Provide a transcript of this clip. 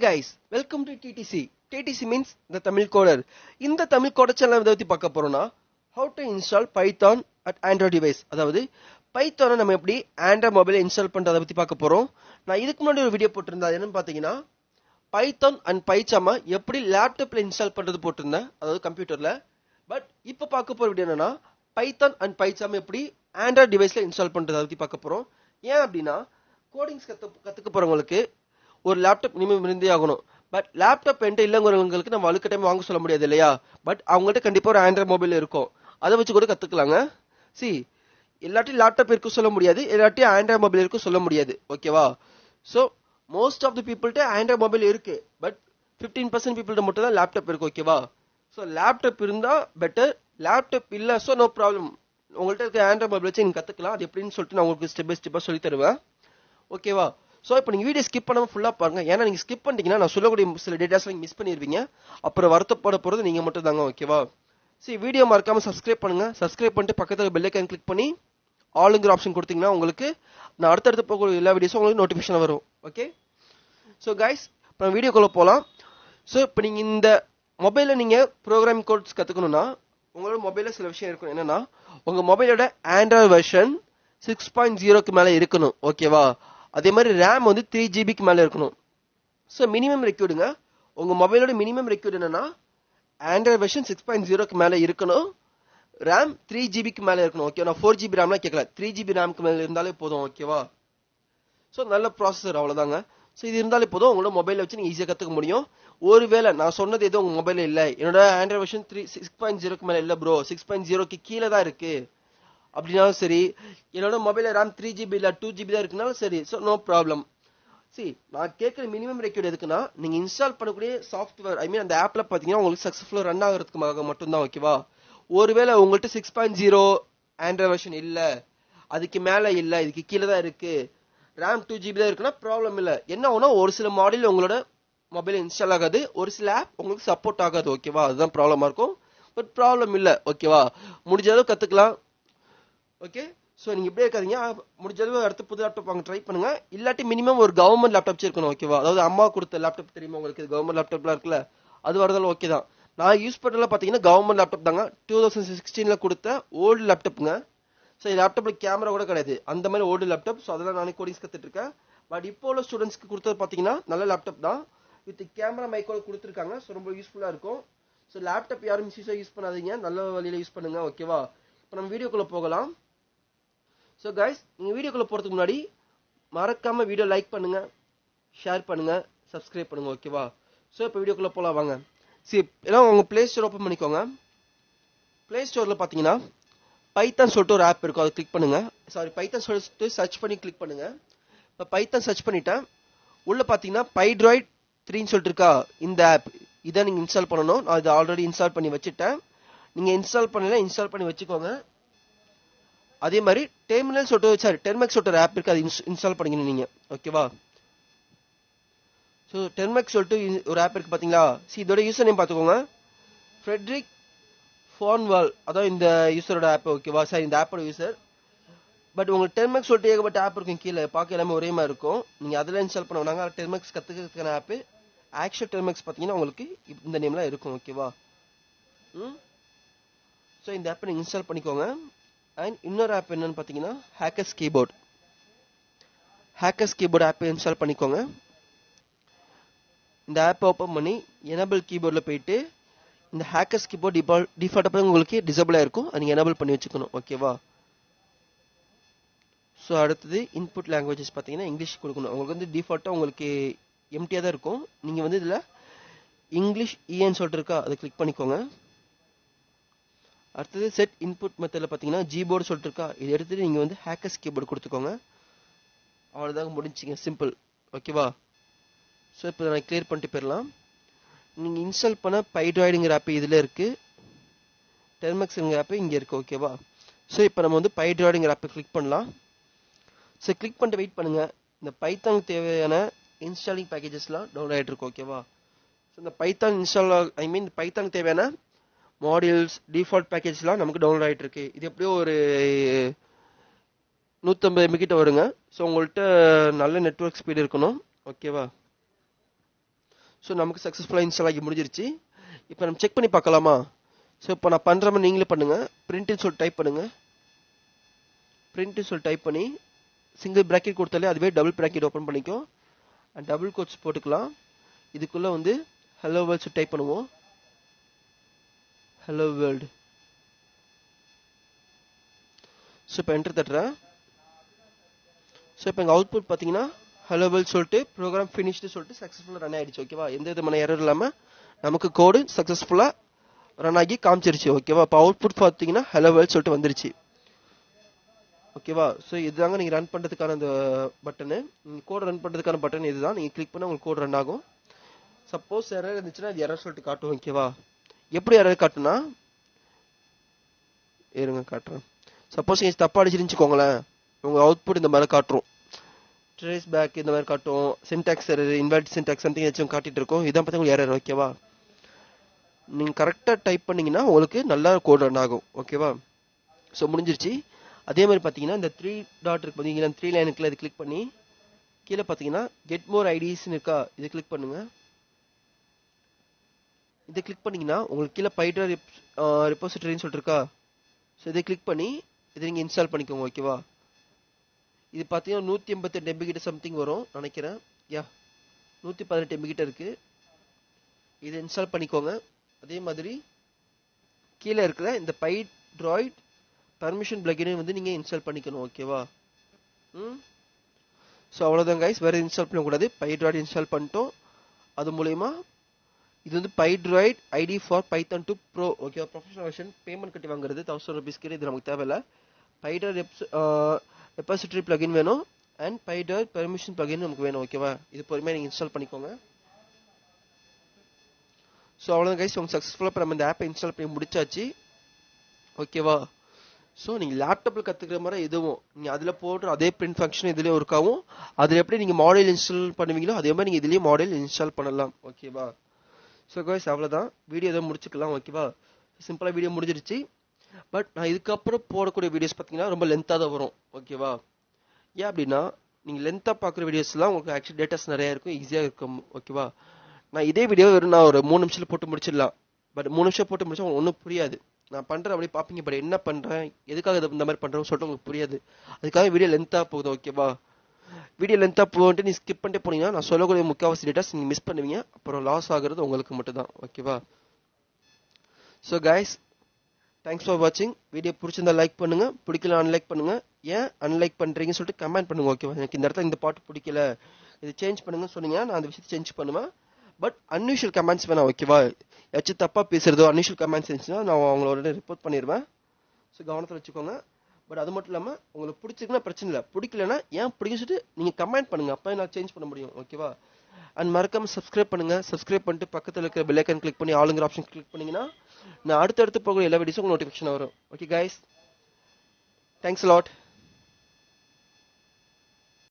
guys, welcome to TTC. TTC means the Tamil Coder. In the Tamil Coder channel எதை பார்க்க போறோம்னா how to install Python at Android device. அதாவது பைத்தானை நம்ம எப்படி Android மொபைல install பண்றதை பத்தி பார்க்க போறோம். நான் இதுக்கு முன்னாடி ஒரு வீடியோ போட்டிருந்தேன். என்னன்னு பாத்தீங்கன்னா பைத்தான் அண்ட் பைச்சாமா எப்படி லேப்டாப்ல இன்ஸ்டால் பண்றது போட்டிருந்தேன், அதாவது கம்ப்யூட்டர்ல. பட் இப்போ பார்க்க போற வீடியோ என்னன்னா பைத்தான் அண்ட் பைச்சாமா எப்படி ஆண்ட்ராய்ட் டிவைஸ்ல இன்ஸ்டால் பண்றதை பத்தி பார்க்க போறோம். ஏன் அப்படின்னா கோடிங்ஸ் கத்துக்க போறவங்களுக்கு ஒரு லேப்டாப் மினிமம் இருந்தே ஆகணும். பட் லேப்டாப் என்கிட்ட இல்லைங்கிறவங்களுக்கு நம்ம அழுக்க டைம் வாங்க சொல்ல முடியாது இல்லையா. பட் அவங்கள்ட்ட கண்டிப்பா ஒரு ஆண்ட்ராய்ட் மொபைல் இருக்கும், அதை வச்சு கூட கத்துக்கலாங்க. சி எல்லாத்தையும் லேப்டாப் இருக்கும் சொல்ல முடியாது, எல்லாத்தையும் ஆண்ட்ராய்ட் மொபைல் இருக்கும் சொல்ல முடியாது. ஓகேவா? ஸோ மோஸ்ட் ஆஃப் தி பீப்புள்கிட்ட ஆண்ட்ராய்ட் மொபைல் இருக்கு, பட் 15% பீப்புள்கிட்ட மட்டும் தான் லேப்டாப் இருக்கு. ஓகேவா? ஸோ லேப்டாப் இருந்தா பெட்டர், லேப்டாப் இல்லை ஸோ நோ ப்ராப்ளம். உங்கள்கிட்ட இருக்க ஆண்ட்ராய்ட் மொபைல் வச்சு நீங்க கத்துக்கலாம். அது எப்படின்னு சொல்லிட்டு நான் உங்களுக்கு ஸ்டெப் பை ஸ்டெப்பா சொல்லி தருவேன். ஓகேவா? ஸோ இப்போ நீங்கள் வீடியோ ஸ்கிப் பண்ணாமல் ஃபுல்லாக பாருங்க. ஏன்னா நீங்கள் ஸ்கிப் பண்ணிட்டீங்கன்னா நான் சொல்லக்கூடிய சில டேட்டாஸ் நீங்கள் மிஸ் பண்ணிடுவீங்க, அப்புறம் வருத்தப்பட போகிறது நீங்கள் மட்டும் தாங்க. ஓகேவா? சரி, வீடியோ மறக்காமல் சப்ஸ்கிரைப் பண்ணுங்க. சப்ஸ்கிரைப் பண்ணிட்டு பக்கத்தில் பெல் ஐக்கான் கிளிக் பண்ணி ஆளுங்கிற ஆப்ஷன் கொடுத்தீங்கன்னா உங்களுக்கு நான் அடுத்தடுத்து போகக்கூடிய எல்லா வீடியோஸும் உங்களுக்கு நோட்டிஃபிகேஷன் வரும். ஓகே? ஸோ கைஸ், இப்போ வீடியோக்குள்ளே போகலாம். ஸோ இப்போ நீங்கள் இந்த மொபைலில் நீங்கள் ப்ரோக்ராமிங் கோட்ஸ் கற்றுக்கணும்னா உங்களோட மொபைலில் சில விஷயம் இருக்கணும். என்னன்னா உங்கள் மொபைலோட ஆண்ட்ராய்டு வெர்ஷன் 6.0க்கு மேலே இருக்கணும். ஓகேவா? அதே மாதிரி ரேம் வந்து 3GB மேலே இருக்கணும். ஸோ மினிமம் ரெக்யூர்டுங்க, உங்கள் மொபைலோட மினிமம் ரெக்யூர்டு என்னன்னா ஆண்ட்ராய்டு வெர்ஷன் 6.0க்கு மேலே இருக்கணும், ரேம் 3GBக்கு மேலே இருக்கணும். ஓகே, நான் 4GB ரேம்லாம் கேட்கல, 3GB ரேமுக்கு மேலே இருந்தாலே போதும். ஓகேவா? ஸோ நல்ல ப்ராசஸர், அவ்வளோதாங்க. ஸோ இது இருந்தாலே போதும், உங்களோட மொபைலை வச்சு நீங்கள் ஈஸியாக கற்றுக்க முடியும். ஒருவேளை நான் சொன்னது எதுவும் உங்கள் மொபைலில் இல்லை, என்னோட ஆண்ட்ராய்டு வெர்ஷன் 6.0க்கு மேலே இல்லை ப்ரோ, 6.0க்கு கீழே தான் இருக்கு அப்படின்னாலும் சரி, என்னோட மொபைல் ரேம் 3GB இல்லை 2GB தான் இருக்குனாலும் சரி, ஸோ நோ ப்ராப்ளம். சரி, நான் கேட்குற மினிமம் ரெக்யூர்ட் எதுக்குன்னா நீங்கள் இன்ஸ்டால் பண்ணக்கூடிய சாஃப்ட்வேர், ஐ மீன் அந்த ஆப்பில் பார்த்தீங்கன்னா உங்களுக்கு சக்ஸஸ்ஃபுல்லாக ரன் ஆகிறதுக்கு மட்டும்தான். ஓகேவா? ஒருவேளை உங்கள்கிட்ட 6.0 ஆண்ட்ராய்டு வெர்ஷன் இல்லை, அதுக்கு மேலே இல்லை, இதுக்கு கீழே தான் இருக்கு, ரேம் 2GB தான் இருக்குன்னா ப்ராப்ளம் இல்லை. என்ன ஆகுனா ஒரு சில மாடல் உங்களோட மொபைல் இன்ஸ்டால் ஆகாது, ஒரு சில ஆப் உங்களுக்கு சப்போர்ட் ஆகாது. ஓகேவா? அதுதான் ப்ராப்ளமாக இருக்கும். பட் ப்ராப்ளம் இல்லை. ஓகேவா? முடிஞ்ச அளவு கற்றுக்கலாம். ஓகே, ஸோ நீங்கள் இப்படியே இருக்காதீங்க, முடிஞ்ச அளவு அடுத்து புது லேப்டாப் வாங்க ட்ரை பண்ணுங்க. இல்லாட்டி மினிமம் ஒரு கவர்மெண்ட் லேப்டாப் இருக்கணும். ஓகேவா? அதாவது அம்மா கொடுத்த லேப்டாப் தெரியுமா உங்களுக்கு, கவர்மெண்ட் லேப்டாப்லாம் இருக்குல்ல, அது வரதாலும் ஓகே தான். நான் யூஸ் பண்ணுறதுல பார்த்தீங்கன்னா கவர்மெண்ட் லேப்டாப் தாங்க, 2016 கொடுத்த ஓல்டு லேப்டாப்புங்க. ஸோ லேப்டாப்ல கேமரா கூட கிடையாது, அந்த மாதிரி ஓல்டு லேப்டாப். ஸோ அதெல்லாம் நானே கோடிங்ஸ் கற்றுட்டு இருக்கேன். பட் இப்போ உள்ள ஸ்டூடெண்ட்ஸ்க்கு கொடுத்தது பார்த்தீங்கன்னா நல்ல லேப்டாப் தான், வித் கேமரா மைக்கோட கொடுத்துருக்காங்க. ஸோ ரொம்ப யூஸ்ஃபுல்லாக இருக்கும். ஸோ லேப்டாப் யாரும் மிஸ்யூஸாக யூஸ் பண்ணாதீங்க, நல்ல வழியில் யூஸ் பண்ணுங்க. ஓகேவா? இப்போ நம்ம வீடியோக்குள்ளே போகலாம். ஸோ கைஸ், நீங்கள் வீடியோக்குள்ளே போகிறதுக்கு முன்னாடி மறக்காமல் வீடியோ லைக் பண்ணுங்கள், ஷேர் பண்ணுங்கள், சப்ஸ்கிரைப் பண்ணுங்கள். ஓகேவா? ஸோ இப்போ வீடியோக்குள்ளே போகலாம் வாங்க. சரி, எல்லாம் உங்கள் ப்ளே ஸ்டோர் ஓப்பன் பண்ணிக்கோங்க. ப்ளே ஸ்டோரில் பார்த்தீங்கன்னா பைத்தான் சொல்லிட்டு ஒரு ஆப் இருக்கும், அதை கிளிக் பண்ணுங்கள். சாரி, பைத்தான் சொல்லிட்டு சர்ச் பண்ணி கிளிக் பண்ணுங்கள். இப்போ பைத்தான் சர்ச் பண்ணிட்டேன். உள்ளே பார்த்தீங்கன்னா பைட்ராய்ட் 3ன்னு சொல்லிட்டு இருக்கா, இந்த ஆப் இதை நீங்கள் இன்ஸ்டால் பண்ணணும். நான் இதை ஆல்ரெடி இன்ஸ்டால் பண்ணி வச்சுட்டேன். நீங்கள் இன்ஸ்டால் பண்ணல, இன்ஸ்டால் பண்ணி வச்சுக்கோங்க. அதே மாதிரி டெர்மினல் சொல்லிட்டு, சாரி டெர்மெக்ஸ் சொல்லிட்டு ஒரு ஆப் இருக்கு, அது இன்ஸ்டால் பண்ணிக்கணும் நீங்க. ஓகேவா? ஸோ டெர்மெக்ஸ் சொல்லிட்டு ஒரு ஆப் இருக்கு பார்த்தீங்களா. இதோட யூசர் நேம் பார்த்துக்கோங்க, ஃப்ரெட்ரிக் ஃபோன்வால், அதான் இந்த யூசரோட ஆப். ஓகேவா? சார் இந்த ஆப்போட யூசர். பட் உங்களுக்கு டெர்மெக்ஸ் சொல்லிட்டு ஏகப்பட்ட ஆப் இருக்கும், கீழே பார்க்க எல்லாமே ஒரே மாதிரி இருக்கும். நீங்கள் அதில் இன்ஸ்டால் பண்ண வேணாங்க. டெர்மெக்ஸ் கற்றுக்கிறதுக்கான ஆப் ஆக்சுவல் டெர்மெக்ஸ் பார்த்தீங்கன்னா உங்களுக்கு இந்த நேம்லாம் இருக்கும். ஓகேவா? ஸோ இந்த ஆப்பை நீங்கள் இன்ஸ்டால் பண்ணிக்கோங்க. அண்ட் இன்னொரு ஆப் என்னன்னு பார்த்தீங்கன்னா ஹேக்கர்ஸ் கீபோர்ட். ஹேக்கர்ஸ் கீபோர்ட் ஆப்பை இன்ஸ்டால் பண்ணிக்கோங்க. இந்த ஆப்பை ஓப்பன் பண்ணி எனபிள் கீபோர்டில் போயிட்டு இந்த ஹேக்கர்ஸ் கீபோர்ட் டிஃபால்ட்டாக உங்களுக்கு டிசபிளாக இருக்கும், அது நீங்கள் எனபிள் பண்ணி வச்சுக்கணும். ஓகேவா? ஸோ அடுத்தது இன்புட் லாங்குவேஜஸ் பார்த்தீங்கன்னா இங்கிலீஷ் கொடுக்கணும். உங்களுக்கு வந்து டிஃபால்ட்டாக உங்களுக்கு எம்டியாக தான் இருக்கும். நீங்கள் வந்து இதில் இங்கிலீஷ் இஎன்னு சொல்லிட்டு இருக்கா, அதை கிளிக் பண்ணிக்கோங்க. அடுத்தது செட் இன்புட் மெத்தடில் பார்த்தீங்கன்னா ஜிபோர்டு சொல்லிட்டு இருக்கா, இதை எடுத்துகிட்டு நீங்கள் வந்து ஹேக்கர்ஸ் கீபோர்டு கொடுத்துக்கோங்க. அவ்வளோதாங்க, முடிஞ்சிங்க, சிம்பிள். ஓகேவா? ஸோ இப்போ நான் கிளியர் பண்ணிட்டு போயிடலாம். நீங்கள் இன்ஸ்டால் பண்ண பைட்ராய்டுங்கிற ஆப் இதில் இருக்குது, டெர்மெக்ஸுங்கிற ஆப்பு இங்கே இருக்குது. ஓகேவா? ஸோ இப்போ நம்ம வந்து பைட்ராய்டுங்கிற ஆப்பை கிளிக் பண்ணலாம். ஸோ கிளிக் பண்ணிட்டு வெயிட் பண்ணுங்கள். இந்த பைத்தானுக்கு தேவையான இன்ஸ்டாலிங் பேக்கேஜஸ்லாம் டவுன்லோட் ஆகிட்டு இருக்கு. ஓகேவா? ஸோ இந்த பைத்தான் பைத்தானுக்கு தேவையான மாடியூல்ஸ் டிஃபால்ட் பேக்கேஜ்லாம் நமக்கு டவுன்லோட் ஆகிட்டு இருக்கு. இது எப்படியோ ஒரு 150 MB வருங்க. ஸோ உங்கள்கிட்ட நல்ல நெட்வொர்க் ஸ்பீடு இருக்கணும். ஓகேவா? ஸோ நமக்கு சக்ஸஸ்ஃபுல்லாக இன்ஸ்டால் ஆகி முடிஞ்சிருச்சு. இப்போ நம்ம செக் பண்ணி பார்க்கலாமா? ஸோ இப்போ நான் பண்ணுற மாதிரி நீங்களே பண்ணுங்கள். பிரிண்ட்னு சொல்லி டைப் பண்ணுங்கள். பிரிண்ட்னு சொல்லி டைப் பண்ணி சிங்கிள் ப்ராக்கெட் கொடுத்தாலே அதுவே டபுள் ப்ராக்கெட் ஓப்பன் பண்ணிக்கும். அண்ட் டபுள் கோட்ஸ் போட்டுக்கலாம். இதுக்குள்ளே வந்து ஹலோ வேர்ல்ட் டைப் பண்ணுவோம். Hello world. ஸோ இப்போ என்டர் தட்டுறேன். ஸோ இப்போ எங்கள் அவுட்புட் பார்த்தீங்கன்னா ஹலோ வேர்ல்ட் சொல்லிட்டு ப்ரோக்ராம் ஃபினிஷ்டு சொல்லிட்டு சக்ஸஸ்ஃபுல்லாக ரன் ஆகிடுச்சு. ஓகேவா? எந்த விதமான எரர் இல்லாமல் நமக்கு கோடு சக்ஸஸ்ஃபுல்லாக ரன் ஆகி காமிச்சிருச்சு. ஓகேவா? இப்போ அவுட்புட் பார்த்தீங்கன்னா ஹலோ வேர்ல்ட் சொல்லிட்டு வந்துருச்சு. ஓகேவா? ஸோ இதுதாங்க நீங்கள் ரன் பண்ணுறதுக்கான அந்த பட்டனு. நீங்கள் கோட் ரன் பண்ணுறதுக்கான பட்டன் இதுதான். நீங்கள் கிளிக் பண்ணால் உங்களுக்கு கோட் ரன் ஆகும். சப்போஸ் எரர் இருந்துச்சுன்னா அது எரர் சொல்லிட்டு காட்டும். ஓகேவா? எப்படி எரர் காட்டுனா இருங்க காட்டுறேன். சப்போஸ் நீங்கள் தப்பாக அடிச்சிருந்துச்சுக்கோங்களேன், உங்கள் அவுட்புட் இந்த மாதிரி காட்டுரும். ட்ரேஸ் பேக் இந்த மாதிரி காட்டும். Syntax error, invalid syntax something ஏதாச்சும் காட்டிட்டு இருக்கும். இதான் பார்த்து உங்களுக்கு எரர். ஓகேவா? நீங்கள் கரெக்டாக டைப் பண்ணிங்கன்னா உங்களுக்கு நல்லா கோட் ரன் ஆகும். ஓகேவா? ஸோ முடிஞ்சிருச்சு. அதே மாதிரி பார்த்தீங்கன்னா இந்த 3 டாட் இருக்கு பார்த்தீங்கன்னா 3 லைன் இருக்குல்ல, இது கிளிக் பண்ணி கீழே பார்த்தீங்கன்னா கெட் மோர் ஐடிஸ்ன்னு இருக்கா, இதை கிளிக் பண்ணுங்க. இதை கிளிக் பண்ணீங்கன்னா உங்களுக்கு கீழே பைட்ரா ரெபாசிட்டரின்னு சொல்லிட்டு இருக்கா. ஸோ இதை கிளிக் பண்ணி இதை நீங்கள் இன்ஸ்டால் பண்ணிக்கோங்க. ஓகேவா? இது பார்த்தீங்கன்னா 188 MB கிட்ட சம்திங் வரும் நினைக்கிறேன். 118 MB கிட்ட இருக்கு. இதை இன்ஸ்டால் பண்ணிக்கோங்க. அதே மாதிரி கீழே இருக்கிற இந்த பைட்ராய்ட் பர்மிஷன் பிளகினை வந்து நீங்கள் இன்ஸ்டால் பண்ணிக்கணும். ஓகேவா? ஸோ அவ்வளோதான் கைஸ், வேறு இன்ஸ்டால் பண்ணக்கூடாது. பைட்ராய்ட் இன்ஸ்டால் பண்ணிட்டோம். அது மூலயமா இது வந்து பைட்ராய்ட் ஐடி ஃபார் பைத்தான் 2 ப்ரோ. ஓகேவா? ப்ரொஃபஷனல் வெர்ஷன் பேமெண்ட் கட்டி வாங்குறது 1000 rupees. இது நமக்கு தேவையில்லை. பைட்ராய்ட் ரெபாசிட்டரி பிளகின் வேணும் அண்ட் பைட்ராய்ட் பர்மிஷன் பிளகின் நமக்கு வேணும். ஓகேவா? இது பொறுமையாக நீங்கள் இன்ஸ்டால் பண்ணிக்கோங்க. ஸோ அவ்வளோதான் கைஸ், உங்களுக்கு சக்ஸஸ்ஃபுல்லாக இப்போ நம்ம இந்த ஆப்பை இன்ஸ்டால் பண்ணி முடிச்சாச்சு. ஓகேவா? ஸோ நீங்கள் லேப்டாப்பில் கற்றுக்கிற மாதிரி எதுவும் நீங்கள் அதில் போடுற அதே பிரிண்ட் ஃபங்க்ஷன் இதுலேயும் இருக்காவும். அதில் எப்படி நீங்கள் மாடல் இன்ஸ்டால் பண்ணுவீங்களோ அதே மாதிரி நீங்கள் இதுலேயும் மாடல் இன்ஸ்டால் பண்ணலாம். ஓகேவா? ஸோ கைஸ் அவ்வளோதான், வீடியோ எதாவது முடிச்சுக்கலாம். ஓகேவா? சிம்பிளாக வீடியோ முடிஞ்சிருச்சு. பட் நான் இதுக்கப்புறம் போடக்கூடிய வீடியோஸ் பார்த்தீங்கன்னா ரொம்ப லென்த்தாக தான் வரும். ஓகேவா? ஏன் அப்படின்னா நீங்கள் லென்த்தாக பார்க்குற வீடியோஸ்லாம் உங்களுக்கு ஆக்சுவலி டேட்டாஸ் நிறையா இருக்கும், ஈஸியாக இருக்கும். ஓகேவா? நான் இதே வீடியோ வெறும் நான் ஒரு 3 நிமிஷத்தில் போட்டு முடிச்சிடலாம். பட் 3 நிமிஷம் போட்டு முடிச்சா உங்களுக்கு ஒன்றும் புரியாது. நான் பண்ணுறேன் அப்படி பார்ப்பீங்க, பட் என்ன பண்ணுறேன் எதுக்காக இந்த மாதிரி பண்ணுறேன்னு சொல்லிட்டு உங்களுக்கு புரியாது. அதுக்காக வீடியோ லென்த்தாக போகுது. ஓகேவா? வீடியோ லென்த்தாக போகிட்டு நீ ஸ்கிப் பண்ணிட்டு போனீங்கன்னா நான் சொல்லக்கூடிய முக்கால்வாசி டேட்டாஸ் நீங்கள் மிஸ் பண்ணுவீங்க. அப்புறம் லாஸ் ஆகுறது உங்களுக்கு மட்டும் தான். ஓகேவா? ஸோ கைஸ், தேங்க்ஸ் ஃபார் வாட்சிங். வீடியோ பிடிச்சிருந்தா லைக் பண்ணுங்க, பிடிக்கல அன்லைக் பண்ணுங்க. ஏன் அன்லைக் பண்ணுறீங்கன்னு சொல்லிட்டு கமெண்ட் பண்ணுங்க. ஓகேவா? எனக்கு இந்த இடத்துல இந்த பாட்டு பிடிக்கல, இது சேஞ்ச் பண்ணுங்கன்னு சொன்னீங்கன்னா நான் அந்த விஷயத்தை சேஞ்ச் பண்ணுவேன். பட் அன்யூஷுவல் கமெண்ட்ஸ் வேணாம். ஓகேவா? ஏதாச்சும் தப்பாக பேசுகிறதோ அன்யூஷுவல் கமெண்ட்ஸ் இருந்துச்சுன்னா நான் அவங்களோட ரிப்போர்ட் பண்ணிடுவேன். ஸோ கவனத்தில் வச்சுக்கோங்க. பட் அது மட்டும் இல்லாமல் உங்களுக்கு பிடிச்சிருக்குன்னா பிரச்சனை இல்லை, பிடிக்கலன்னா ஏன் பிடிக்குன்னு சொல்லிட்டு நீங்கள் கமெண்ட் பண்ணுங்கள். அப்போ நான் சேஞ்ச் பண்ண முடியும். ஓகேவா? அண்ட் மறக்காமல் சப்ஸ்கிரைப் பண்ணுங்கள். சப்ஸ்கிரைப் பண்ணிட்டு பக்கத்தில் இருக்கிற பெல் ஐக்கான் கிளிக் பண்ணி ஆளுங்கிற ஆப்ஷன் கிளிக் பண்ணிங்கன்னா நான் அடுத்தடுத்து போகிற எல்லா வீடியோஸும் உங்களுக்கு நோட்டிஃபிகேஷன் வரும். Okay guys, thanks lot.